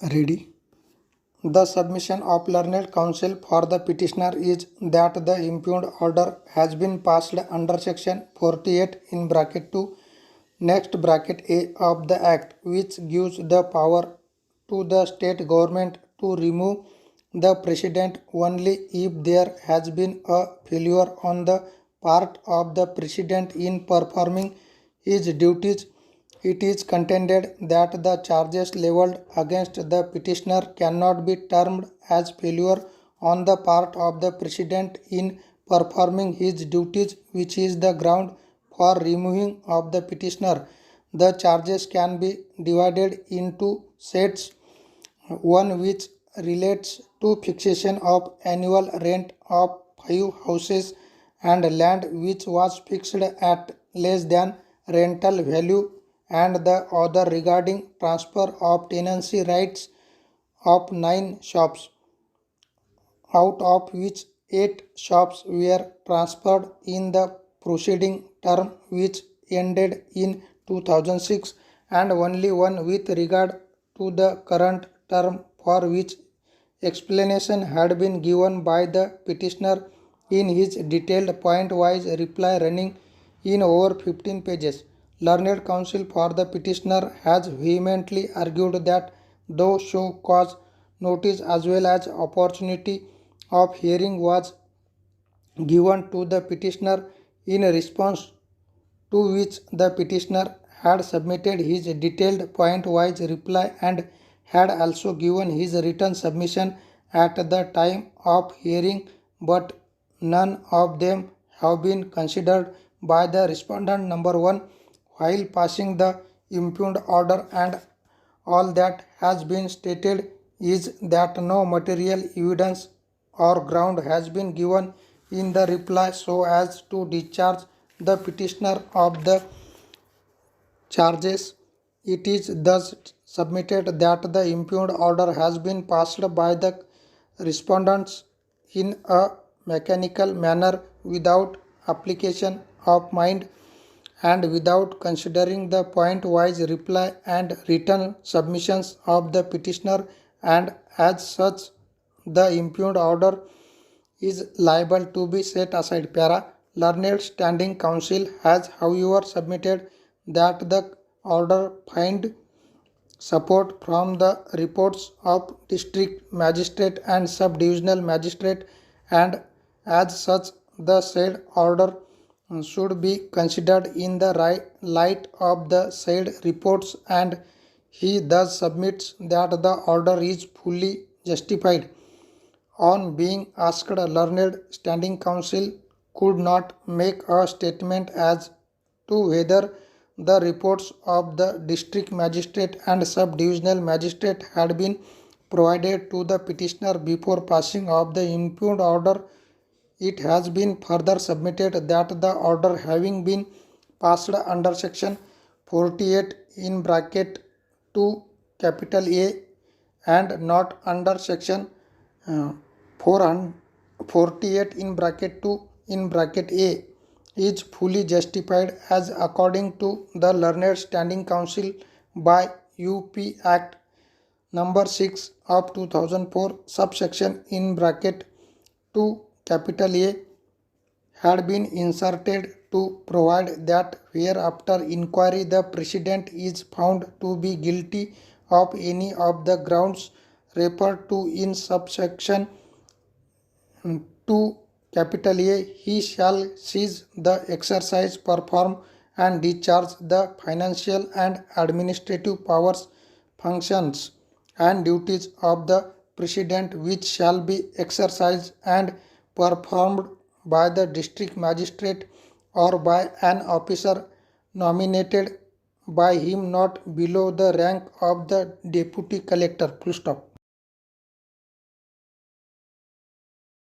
Ready? The submission of learned counsel for the petitioner is that the impugned order has been passed under section 48 in bracket 2 next bracket A of the Act, which gives the power to the state government to remove the precedent only if there has been a failure on the part of the precedent in performing his duties. It is contended that the charges leveled against the petitioner cannot be termed as failure on the part of the precedent in performing his duties, which is the ground for removing of the petitioner. The charges can be divided into sets. One which relates to fixation of annual rent of 5 houses and land which was fixed at less than rental value, and the other regarding transfer of tenancy rights of 9 shops, out of which 8 shops were transferred in the preceding term which ended in 2006, and only one with regard to the current term for which explanation had been given by the petitioner in his detailed point-wise reply running in over 15 pages. Learned counsel for the petitioner has vehemently argued that though show cause notice as well as opportunity of hearing was given to the petitioner, in response to which the petitioner had submitted his detailed point-wise reply and had also given his written submission at the time of hearing, but none of them have been considered by the respondent number 1 while passing the impugned order, and all that has been stated is that no material evidence or ground has been given in the reply so as to discharge the petitioner of the charges. It is thus submitted that the impugned order has been passed by the respondents in a mechanical manner without application of mind and without considering the point-wise reply and written submissions of the petitioner, and as such the impugned order is liable to be set aside. Para. Learned standing counsel has however submitted that the order find support from the reports of district magistrate and sub-divisional magistrate, and as such the said order should be considered in the light of the said reports, and he thus submits that the order is fully justified. On being asked, learned standing counsel could not make a statement as to whether the reports of the district magistrate and sub-divisional magistrate had been provided to the petitioner before passing of the impugned order. It has been further submitted that the order having been passed under section 48 in bracket 2 capital A and not under section 48 in bracket 2 in bracket A is fully justified, as according to the learned standing counsel by UP Act number 6 of 2004 subsection in bracket 2 capital A had been inserted to provide that whereafter inquiry the precedent is found to be guilty of any of the grounds referred to in subsection 2 capital A, he shall cease the exercise, perform and discharge the financial and administrative powers, functions and duties of the precedent, which shall be exercised and performed by the district magistrate or by an officer nominated by him not below the rank of the deputy collector. Full stop.